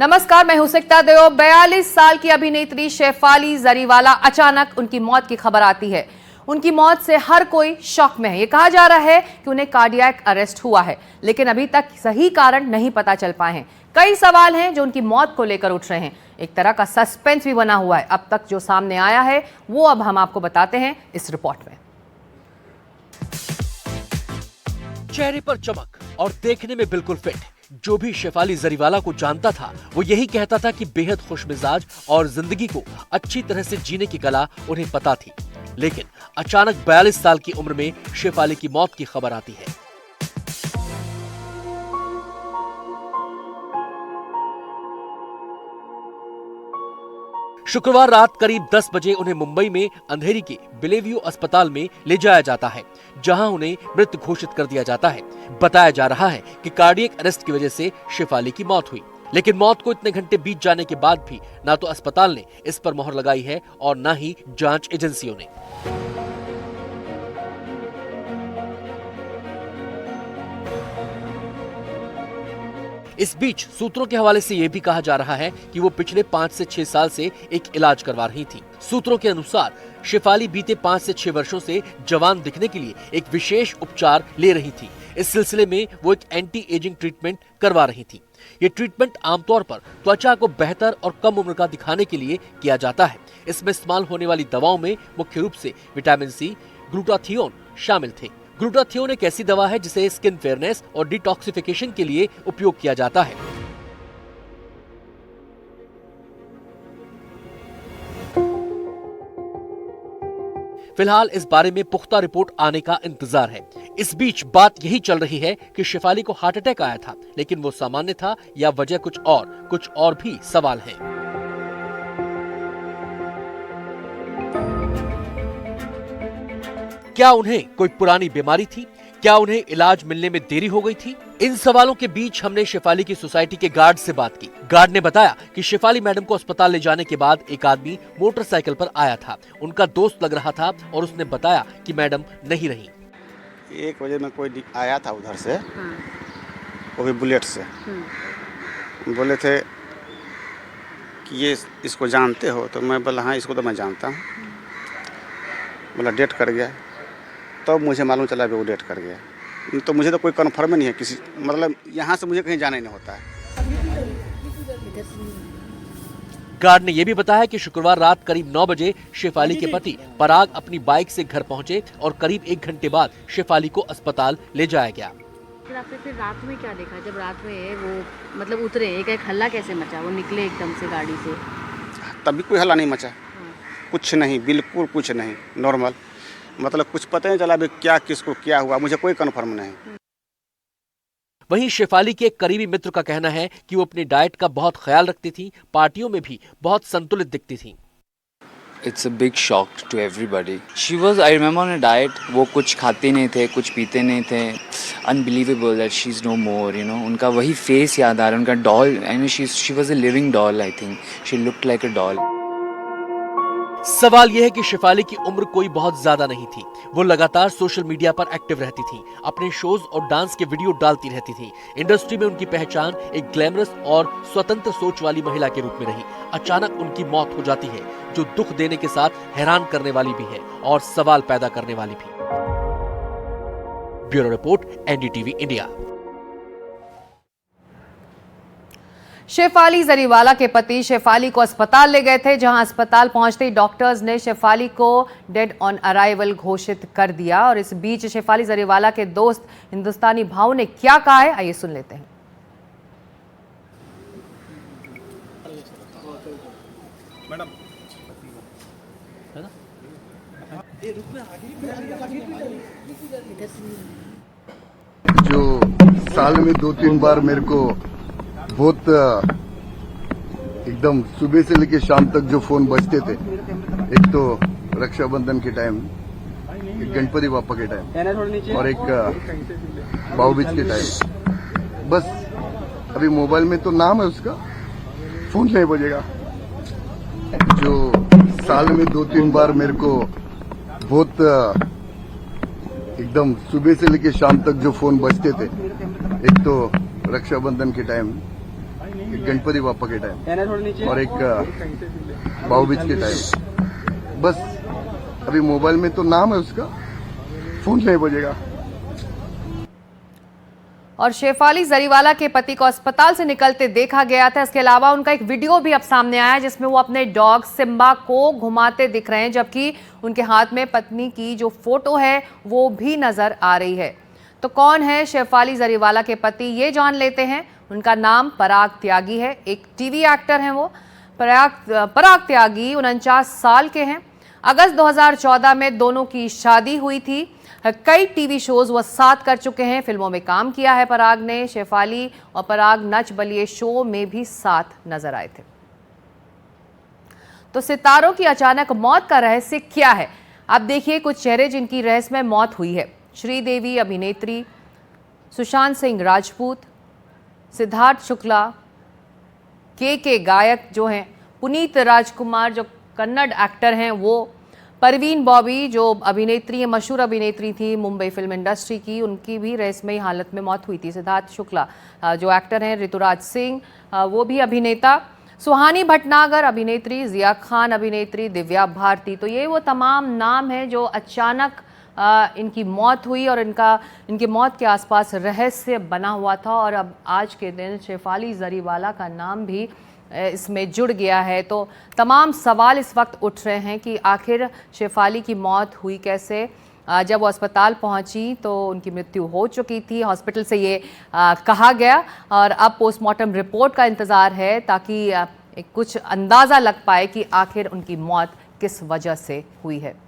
नमस्कार, मैं हूं सिकता देव। 42 साल की अभिनेत्री शेफाली जरीवाला, अचानक उनकी मौत की खबर आती है। उनकी मौत से हर कोई शॉक में है। ये कहा जा रहा है कि उन्हें कार्डियक अरेस्ट हुआ है, लेकिन अभी तक सही कारण नहीं पता चल पाए हैं। कई सवाल हैं जो उनकी मौत को लेकर उठ रहे हैं। एक तरह का सस्पेंस भी बना हुआ है। अब तक जो सामने आया है वो अब हम आपको बताते हैं इस रिपोर्ट में। चेहरे पर चमक और देखने में बिल्कुल फिट, जो भी शेफाली जरीवाला को जानता था वो यही कहता था कि बेहद खुशमिजाज और जिंदगी को अच्छी तरह से जीने की कला उन्हें पता थी। लेकिन अचानक 42 साल की उम्र में शेफाली की मौत की खबर आती है। शुक्रवार रात करीब 10 बजे उन्हें मुंबई में अंधेरी के बिलेव्यू अस्पताल में ले जाया जाता है, जहां उन्हें मृत घोषित कर दिया जाता है। बताया जा रहा है कि कार्डियक अरेस्ट की वजह से शेफाली की मौत हुई, लेकिन मौत को इतने घंटे बीत जाने के बाद भी ना तो अस्पताल ने इस पर मोहर लगाई है और न ही जांच एजेंसियों ने। इस बीच सूत्रों के हवाले से यह भी कहा जा रहा है कि वो पिछले 5 से 6 साल से एक इलाज करवा रही थी। सूत्रों के अनुसार शेफाली बीते 5 से 6 वर्षों से जवान दिखने के लिए एक विशेष उपचार ले रही थी। इस सिलसिले में वो एक एंटी एजिंग ट्रीटमेंट करवा रही थी। ये ट्रीटमेंट आमतौर पर त्वचा को बेहतर और कम उम्र का दिखाने के लिए किया जाता है। इसमें इस्तेमाल होने वाली दवाओं में मुख्य रूप से विटामिन सी, ग्लूटाथियोन शामिल थे। ग्लूटाथियोन एक ऐसी दवा है जिसे स्किन फेयरनेस और डिटॉक्सिफिकेशन के लिए उपयोग किया जाता है। फिलहाल इस बारे में पुख्ता रिपोर्ट आने का इंतजार है। इस बीच बात यही चल रही है कि शेफाली को हार्ट अटैक आया था, लेकिन वो सामान्य था या वजह कुछ और भी सवाल हैं। क्या उन्हें कोई पुरानी बीमारी थी? क्या उन्हें इलाज मिलने में देरी हो गई थी? इन सवालों के बीच हमने शेफाली की सोसाइटी के गार्ड से बात की। गार्ड ने बताया कि शेफाली मैडम को अस्पताल ले जाने के बाद एक आदमी मोटरसाइकिल पर आया था। उनका दोस्त लग रहा था और उसने बताया कि मैडम नहीं रही। 1 बजे में कोई आया था उधर से, वो भी बुलेट से। बोले थे कि ये इसको जानते हो? तो मैं बोला हाँ, इसको तो मैं जानता हूँ। बोला डेट कर गया। तो मुझे मालूम चला कि वो डेट कर गया। तो मुझे तो कोई कन्फर्म नहीं है किसी, मतलब यहाँ से मुझे कहीं जाना ही नहीं होता है। गार्ड ने यह भी बताया कि शुक्रवार रात करीब 9 बजे शेफाली के पति पराग अपनी बाइक से घर पहुंचे और करीब 1 घंटे बाद शेफाली को अस्पताल ले जाया गया। फिर आपने रात में क्या देखा? जब रात में वो मतलब उतरे, एक हल्ला कैसे मचा? वो निकले एकदम से गाड़ी से, तभी कोई हल्ला नहीं मचा। कुछ नहीं, बिल्कुल कुछ नहीं, नॉर्मल। मतलब कुछ पता नहीं चला क्या किसको क्या हुआ, मुझे कोई कन्फर्म नहीं। वहीं शेफाली के एक करीबी मित्र का कहना है कि वो अपनी डाइट का बहुत ख्याल रखती थी, पार्टियों में भी बहुत संतुलित दिखती थी। It's a big shock to everybody. She was, I remember on a diet, वो कुछ खाते नहीं थे, कुछ पीते नहीं थे। Unbelievable that she's no more, you know. उनका वही फेस याद आ रहा है, उनका doll. I know she was a living doll, I think. She looked like a doll. सवाल यह है कि शेफाली की उम्र कोई बहुत ज्यादा नहीं थी। वो लगातार सोशल मीडिया पर एक्टिव रहती थी, अपने शोज और डांस के वीडियो डालती रहती थी। इंडस्ट्री में उनकी पहचान एक ग्लैमरस और स्वतंत्र सोच वाली महिला के रूप में रही। अचानक उनकी मौत हो जाती है, जो दुख देने के साथ हैरान करने वाली भी है और सवाल पैदा करने वाली भी। Bureau report, NDTV India. Shefali Jariwala के पति शेफाली को अस्पताल ले गए थे, जहां अस्पताल पहुंचते ही डॉक्टर्स ने शेफाली को डेड ऑन अराइवल घोषित कर दिया। और इस बीच शेफाली जरीवाला के दोस्त हिंदुस्तानी भाव ने क्या कहा है, आइए सुन लेते हैं। जो साल में 2-3 बार मेरे को बहुत एकदम सुबह से लेकर शाम तक जो फोन बजते थे, एक तो रक्षाबंधन के टाइम, एक गणपति बापा के टाइम और एक भाऊबीज के टाइम। बस अभी मोबाइल में तो नाम है उसका, फोन नहीं बजेगा। जो साल में 2-3 बार मेरे को बहुत एकदम सुबह से लेकर शाम तक जो फोन बजते थे, एक तो रक्षाबंधन के टाइम, एक गणपति बापा के टाइम और एक भाऊबीज के टाइम। बस अभी मोबाइल में तो नाम है उसका, फोन नहीं बजेगा। और शेफाली जरीवाला के पति को अस्पताल से निकलते देखा गया था। इसके अलावा उनका एक वीडियो भी अब सामने आया है जिसमें वो अपने डॉग सिम्बा को घुमाते दिख रहे हैं, जबकि उनके हाथ में पत्नी की जो फोटो है वो भी नजर आ रही है। तो कौन है शेफाली जरीवाला के पति, ये जान लेते हैं। उनका नाम पराग त्यागी है, एक टीवी एक्टर हैं वो। पराग त्यागी 49 साल के हैं। अगस्त 2014 में दोनों की शादी हुई थी। कई टीवी शोज वो साथ कर चुके हैं, फिल्मों में काम किया है पराग ने। शेफाली और पराग नच बलिए शो में भी साथ नजर आए थे। तो सितारों की अचानक मौत का रहस्य क्या है? अब देखिए कुछ चेहरे जिनकी रहस्यमय मौत हुई है। श्रीदेवी अभिनेत्री, सुशांत सिंह राजपूत, सिद्धार्थ शुक्ला, के गायक जो हैं, पुनीत राजकुमार जो कन्नड़ एक्टर हैं वो, परवीन बॉबी जो अभिनेत्री है, मशहूर अभिनेत्री थी मुंबई फिल्म इंडस्ट्री की, उनकी भी रहस्यमयी हालत में मौत हुई थी। सिद्धार्थ शुक्ला जो एक्टर हैं, ऋतुराज सिंह वो भी अभिनेता, सुहानी भटनागर अभिनेत्री, जिया खान अभिनेत्री, दिव्या भारती। तो ये वो तमाम नाम हैं जो अचानक इनकी मौत हुई और इनकी मौत के आसपास रहस्य बना हुआ था। और अब आज के दिन शेफाली जरीवाला का नाम भी इसमें जुड़ गया है। तो तमाम सवाल इस वक्त उठ रहे हैं कि आखिर शेफाली की मौत हुई कैसे। जब वो अस्पताल पहुंची तो उनकी मृत्यु हो चुकी थी, हॉस्पिटल से ये कहा गया। और अब पोस्टमार्टम रिपोर्ट का इंतज़ार है ताकि कुछ अंदाज़ा लग पाए कि आखिर उनकी मौत किस वजह से हुई है।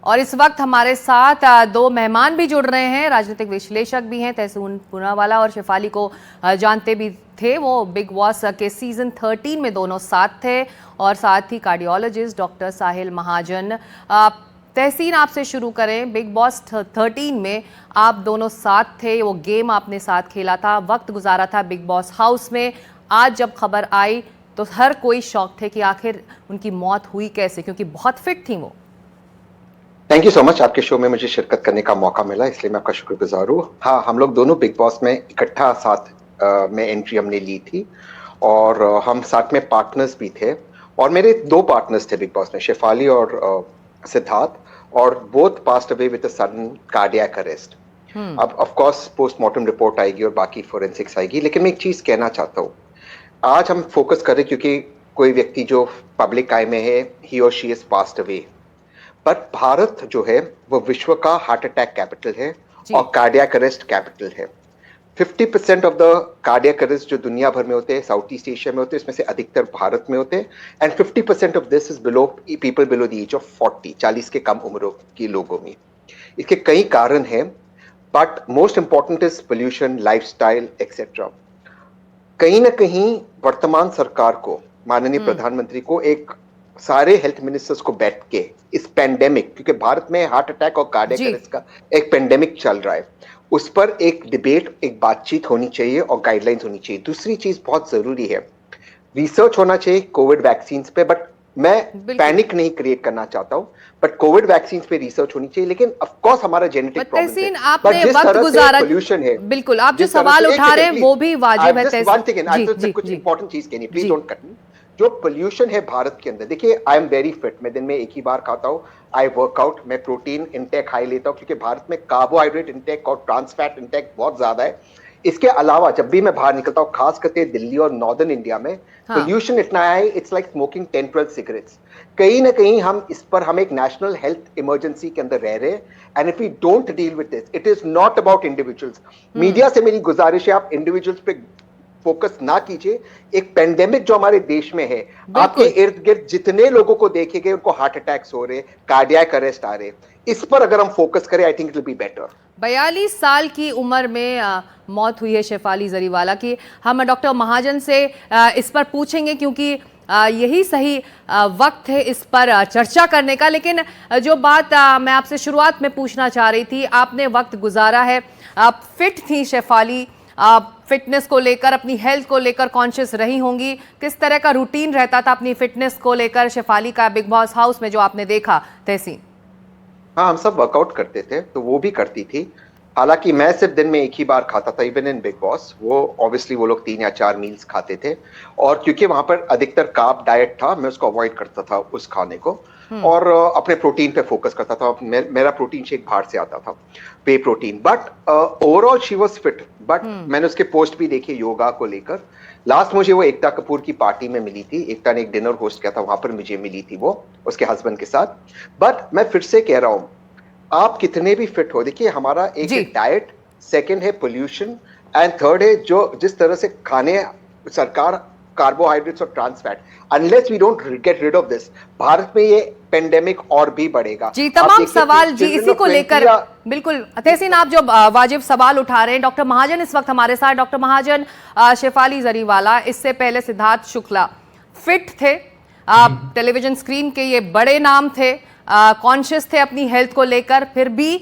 और इस वक्त हमारे साथ दो मेहमान भी जुड़ रहे हैं, राजनीतिक विश्लेषक भी हैं, तहसीन पूनावाला और शेफाली को जानते भी थे, वो बिग बॉस के सीजन 13 में दोनों साथ थे। और साथ ही कार्डियोलॉजिस्ट डॉक्टर साहिल महाजन। तहसीन आपसे शुरू करें, बिग बॉस 13 में आप दोनों साथ थे, वो गेम आपने साथ खेला था, वक्त गुजारा था बिग बॉस हाउस में। आज जब खबर आई तो हर कोई शौक थे कि आखिर उनकी मौत हुई कैसे, क्योंकि बहुत फिट थी वो। थैंक यू सो मच, आपके शो में मुझे शिरकत करने का मौका मिला, इसलिए मैं आपका शुक्रगुजार हूँ। हाँ, हम लोग दोनों बिग बॉस में इकट्ठा साथ में एंट्री हमने ली थी और हम साथ में पार्टनर्स भी थे। और मेरे दो पार्टनर्स थे बिग बॉस में, शेफाली और सिद्धार्थ, और both passed away with a sudden cardiac arrest. अब ऑफ कोर्स पोस्टमार्टम रिपोर्ट आएगी और बाकी फोरेंसिक्स आएगी, लेकिन मैं एक चीज कहना चाहता हूँ। आज हम फोकस करें क्योंकि कोई व्यक्ति जो पब्लिक आई में है, ही और शी इज पास्ड अवे, पर भारत जो है वो विश्व का हार्ट अटैक कैपिटल है और कार्डियक अरेस्ट कैपिटल है। 50% ऑफ द कार्डियक अरेस्ट जो दुनिया भर में होते हैं, साउथ ईस्ट एशिया में होते हैं, इसमें से अधिकतर भारत में होते हैं। And 50% of this is below people below the age of 40, 40 के कम उम्र के लोगों में। इसके कई कारण हैं, but most important is pollution, lifestyle etcetera. कहीं ना कहीं वर्तमान सरकार को, माननीय प्रधानमंत्री को, एक सारे हेल्थ मिनिस्टर्स को बैठ के इस पेंडेमिक, क्योंकि भारत में हार्ट अटैक और कार्डियक अरेस्ट का एक पेंडेमिक चल रहा है, उस पर एक डिबेट, एक बातचीत होनी चाहिए और गाइडलाइंस होनी चाहिए। दूसरी चीज बहुत जरूरी है, रिसर्च होना चाहिए कोविड वैक्सीन पे, बट मैं पैनिक नहीं क्रिएट करना चाहता हूँ, बट कोविड वैक्सीन पे रिसर्च होनी चाहिए। लेकिन ऑफ कोर्स हमारा जेनेटिक प्रॉब्लम है, आपने वक्त गुजारा, पोल्यूशन है, बिल्कुल आप जो सवाल उठा रहे हैं वो भी वाजिब है। कुछ इंपॉर्टेंट चीज कहनी, प्लीज डोंट कट मी। जो पोल्यूशन है भारत के अंदर, देखिए आई एम वेरी फिट, मैं दिन में एक ही बार खाता हूँ, आई वर्कआउट, मैं प्रोटीन इंटेक हाई लेता हूँ, क्योंकि भारत में कार्बोहाइड्रेट इंटेक और ट्रांस फैट इंटेक बहुत ज्यादा है। इसके अलावा जब भी मैं बाहर निकलता हूँ, खास करके दिल्ली और नॉर्दर्न इंडिया में पोल्यूशन इतना है, इट्स लाइक स्मोकिंग 10-12 सिगरेट्स। कहीं ना कहीं हम एक नेशनल हेल्थ इमरजेंसी के अंदर रह रहे हैं। And if we don't deal with this, it is not about individuals. Media से मेरी गुजारिश है, आप इंडिविजुअल्स पे फोकस ना कीजिए। एक पेंडेमिक जो हमारे देश में है, आपके इर्द गिर्द जितने लोगों को देखेंगे उनको हार्ट अटैक्स हो रहे, कार्डियक अरेस्ट आ रहे, इस पर अगर हम फोकस करें, I think it will be better. 42 साल की उम्र में मौत हुई है शेफाली जरीवाला की। हम डॉक्टर महाजन से इस पर पूछेंगे, क्योंकि यही सही वक्त है इस पर चर्चा करने का। लेकिन जो बात मैं आपसे शुरुआत में पूछना चाह रही थी, आपने वक्त गुजारा है, आप फिट थी शेफाली, आप फिटनेस को लेकर, अपनी हेल्थ को लेकर कॉन्शियस रही होंगी। किस तरह का रूटीन रहता था अपनी फिटनेस को लेकर शेफाली का बिग बॉस हाउस में जो आपने देखा? तहसीन। हाँ, हम सब वर्कआउट करते थे, तो वो भी करती थी। हालांकि मैं सिर्फ दिन में एक ही बार खाता था इवन इन बिग बॉस। वो ऑब्वियसली वो लोग 3 या 4 मील्स खाते थे, और क्योंकि वहां पर अधिकतर कार्ब डाइट था, मैं उसको अवॉइड करता था उस खाने को, और अपने प्रोटीन पे फोकस करता था। मेरा प्रोटीन शेक बाहर से आता था, पे protein. But overall she was fit. But मैंने उसके पोस्ट भी देखे योगा को लेकर। लास्ट मुझे वो एकता कपूर की पार्टी में मिली थी, एकता ने एक डिनर होस्ट किया था, वहां पर मुझे मिली थी वो उसके हस्बैंड के साथ। बट मैं फिर से कह रहा हूं, आप कितने भी फिट हो, देखिए हमारा एक है डाइट, सेकंड है पोल्यूशन, एंड थर्ड है जो जिस तरह से खाने सरकार कार्बोहाइड्रेट्स और trans fat, unless we don't get rid of this, Bharat में ये पेंडेमिक और भी बढ़ेगा। जी, तमाम सवाल जी इसी को लेकर, बिल्कुल तहसीन आप जो वाजिब सवाल उठा रहे हैं। डॉक्टर महाजन इस वक्त हमारे साथ। डॉक्टर महाजन, शेफाली जरीवाला, इससे पहले सिद्धार्थ शुक्ला फिट थे, टेलीविजन स्क्रीन के ये बड़े नाम थे, कॉन्शियस थे अपनी हेल्थ को लेकर, फिर भी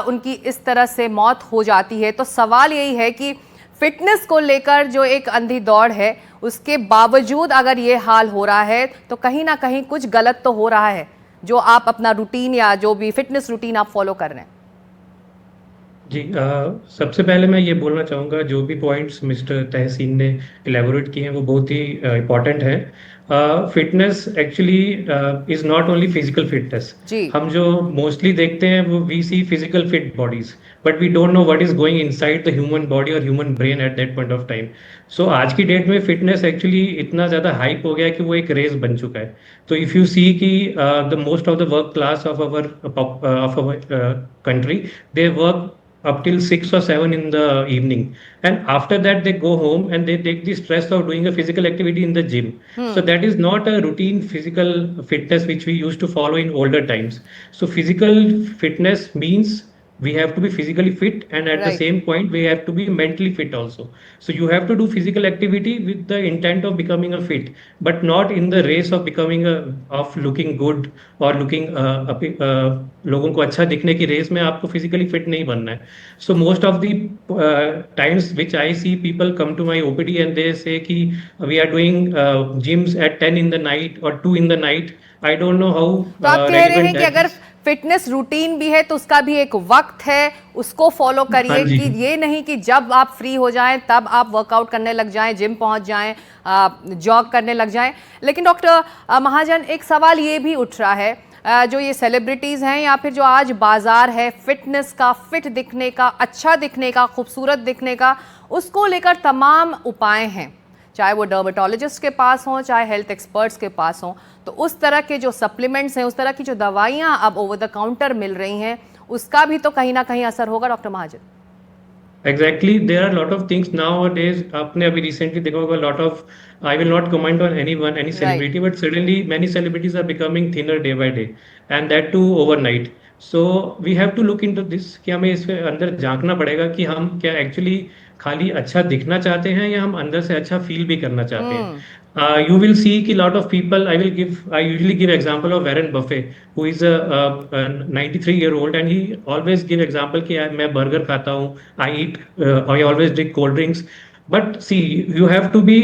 उनकी इस तरह से मौत हो जाती है। तो सवाल यही है कि फिटनेस को लेकर जो एक अंधी दौड़ है, उसके बावजूद अगर ये हाल हो रहा है तो कहीं ना कहीं कुछ गलत तो हो रहा है, जो आप अपना रूटीन या जो भी फिटनेस रूटीन आप फॉलो कर रहे हैं। जी, सबसे पहले मैं ये बोलना चाहूँगा, जो भी पॉइंट्स मिस्टर तहसीन ने इलेबोरेट किए हैं वो बहुत ही इम्पॉर्टेंट है। Fitness actually is not only physical fitness. हम जो मोस्टली देखते हैं वो we see physical fit bodies, but we don't know what is going inside the human body और human brain at that point of time. So आज की date में fitness actually इतना ज़्यादा हाइप हो गया है कि वो एक रेस बन चुका है। तो इफ़ यू सी कि the most of the work class of our country, they work up till 6 or 7 in the evening, and after that they go home and they take the stress of doing a physical activity in the gym. So that is not a routine physical fitness which we used to follow in older times. So physical fitness means we have to be physically fit, and at the same point we have to be mentally fit also. So you have to do physical activity with the intent of becoming a fit, but not in the race of becoming of looking good or looking लोगों को अच्छा दिखने की race में आपको physically fit नहीं बनना है. So most of the times which I see people come to my OPD and they say कि we are doing gyms at 10 in the night or 2 in the night. I don't know how. तो आप कह रहे हैं कि अगर fitness routine भी है तो उसका भी एक वक्त है, उसको फॉलो करिए, कि ये नहीं कि जब आप फ्री हो जाएं तब आप वर्कआउट करने लग जाएं, जिम पहुंच जाएं, जॉग करने लग जाएं। लेकिन डॉक्टर महाजन, एक सवाल ये भी उठ रहा है, जो ये सेलिब्रिटीज़ हैं या फिर जो आज बाजार है फिटनेस का, फिट दिखने का, अच्छा दिखने का, खूबसूरत दिखने का, उसको लेकर तमाम उपाय हैं, चाहे वो डर्मेटोलॉजिस्ट के पास हों, चाहे हेल्थ एक्सपर्ट्स के पास हों। तो उस तरह के जो सप्लीमेंट्स हैं, उस तरह की जो दवाइयाँ अब ओवर द काउंटर मिल रही हैं, उसका भी तो कहीं ना कहीं असर होगा doctor Mahajan. Exactly, there are a lot of things nowadays. आपने अभी recently देखा होगा lot of, I will not comment on anyone, any celebrity, but suddenly many celebrities are becoming thinner day by day, and that too overnight. So we have to look into this कि हमें इसके अंदर झांकना पड़ेगा कि हम क्या actually खाली अच्छा दिखना चाहते हैं या हम अंदर से अच्छा फील भी करना चाहते हैं। You will see कि lot of people, I usually give example of Warren Buffett, who is a 93-year-old, and he always give example कि मैं burger खाता हूँ, I always drink cold drinks. But see, you have to be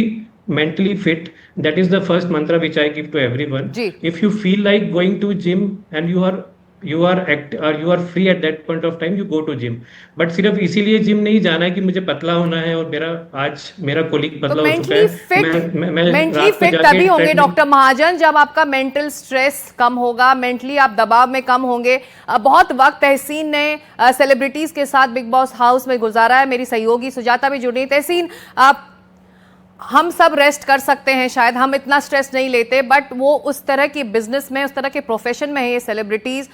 mentally fit. That is the first mantra which I give to everyone. If you feel like going to gym and you are free at that point of time, you go to gym. But सिर्फ इसीलिए gym नहीं जाना है कि मुझे पतला होना है और मेरा कोलीग पतला हो चुका है। मेंटली फिट तभी होंगे डॉक्टर महाजन जब आपका मेंटल स्ट्रेस कम होगा, मेंटली आप दबाव में कम होंगे। बहुत वक्त तहसीन ने सेलिब्रिटीज के साथ बिग बॉस हाउस में गुजारा है, मेरी सहयोगी सुजाता भी जुड़ी। तहसीन, हम सब रेस्ट कर सकते हैं, शायद हम इतना स्ट्रेस नहीं लेते, बट वो उस तरह की बिजनेस में, उस तरह के प्रोफेशन में है ये सेलिब्रिटीज़,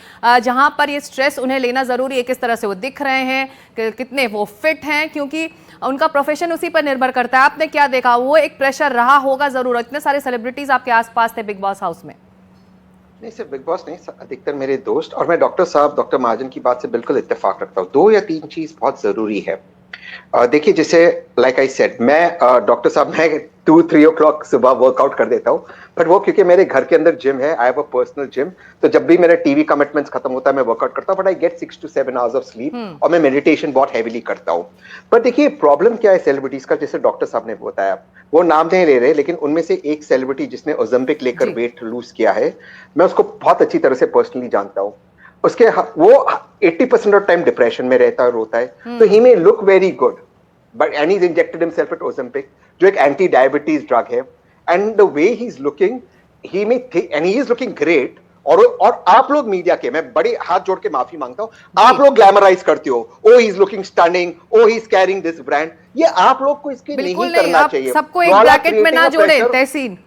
जहां पर ये स्ट्रेस उन्हें लेना ज़रूरी है। किस तरह से वो दिख रहे हैं, कितने वो फिट हैं, क्योंकि उनका प्रोफेशन उसी पर निर्भर करता है। आपने क्या देखा, वो एक प्रेशर रहा होगा ज़रूर। इतने सारे सेलिब्रिटीज़ आपके आसपास थे बिग बॉस हाउस में। नहीं, सिर्फ बिग बॉस नहीं, अधिकतर मेरे दोस्त, और मैं डॉक्टर महाजन की बात से बिल्कुल इत्तेफाक रखता हूँ। 2 या 3 चीज़ बहुत ज़रूरी है। देखिए, जैसे लाइक आई सेड, मैं डॉक्टर साहब, मैं 2-3 o'clock सुबह वर्कआउट कर देता हूँ, बट वो क्योंकि मेरे घर के अंदर जिम है, I have a personal gym, तो जब भी मेरा टीवी कमिटमेंट्स खत्म होता है मैं वर्कआउट करता हूँ, but I get 6 to 7 hours of sleep, और मैं मेडिटेशन बहुत हैवीली करता हूँ। पर देखिए, प्रॉब्लम क्या है सेलिब्रिटीज का, जैसे डॉक्टर साहब ने बताया, वो नाम नहीं ले रहे, लेकिन उनमें से एक सेलिब्रिटी जिसने ओलंपिक लेकर वेट लूज किया है, मैं उसको बहुत अच्छी तरह से पर्सनली जानता हूँ। वो 80% ऑफ टाइम डिप्रेशन में रहता है, रोता है, तो he may look very good but and he injected himself with Ozempic जो एक एंटी डायबिटीज ड्रग है, and the way he is looking he may and he is looking great. और आप लोग मीडिया के, मैं बड़े हाथ जोड़ के माफी मांगता हूं, आप लोग ग्लैमराइज करते हो, oh he is looking stunning, oh he is carrying this brand, ये आप लोग को इसकी नहीं करना चाहिए। सबको एक ब्रैकेट में ना जोड़े तहसीन,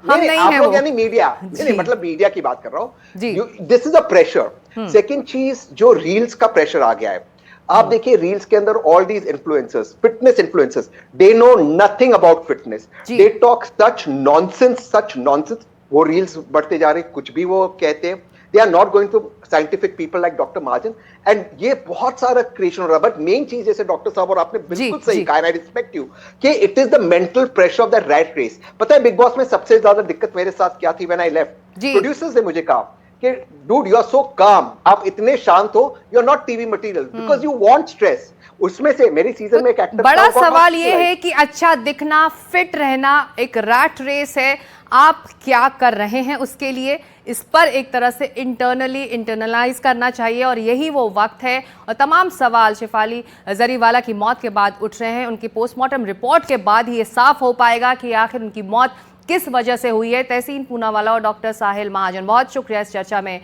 हम नहीं आप है लोग वो, यानी मीडिया नहीं, मतलब मीडिया की बात कर रहा हूं, this is a pressure. Second चीज, जो रील्स का प्रेशर आ गया है, आप देखिए रील्स के अंदर all these influencers, fitness influencers, they know nothing about fitness, they talk such nonsense, वो रील्स बढ़ते जा रहे, कुछ भी वो कहते हैं, they are not going to scientific people like doctor Mahajan, and ये बहुत सारा क्रिएशन हो रहा है। बट मेन चीज, जैसे डॉक्टर साहब और आपने बिल्कुल सही कहा, आई रिस्पेक्ट यू, कि it is the mental pressure of the rat race. पता है बिग बॉस में सबसे ज्यादा दिक्कत मेरे साथ क्या थी? व्हेन आई लेफ्ट, प्रोड्यूसर्स ने मुझे कहा कि डूड यू आर सो काम, आप इतने शांत हो, you are not TV material because you want stress. उसमें से मेरी सीजन में एक एक्टर, बड़ा सवाल ये है कि अच्छा दिखना, फिट रहना एक रैट रेस है, आप क्या कर रहे हैं उसके लिए? इस पर एक तरह से इंटरनलाइज करना चाहिए, और यही वो वक्त है। और तमाम सवाल शेफाली जरीवाला की मौत के बाद उठ रहे हैं, उनकी पोस्टमार्टम रिपोर्ट के बाद ही ये साफ हो पाएगा कि आखिर उनकी मौत किस वजह से हुई है। तहसीन पूनावाला और डॉक्टर साहिल महाजन, बहुत शुक्रिया इस चर्चा में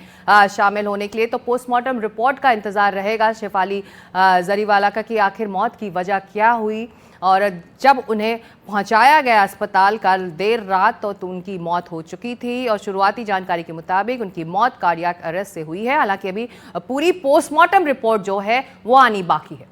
शामिल होने के लिए। तो पोस्टमार्टम रिपोर्ट का इंतजार रहेगा शेफाली जरीवाला का कि आखिर मौत की वजह क्या हुई, और जब उन्हें पहुंचाया गया अस्पताल कल देर रात तो उनकी मौत हो चुकी थी, और शुरुआती जानकारी के मुताबिक उनकी मौत कार्डियक अरेस्ट से हुई है। हालांकि अभी पूरी पोस्टमार्टम रिपोर्ट जो है वो आनी बाकी है।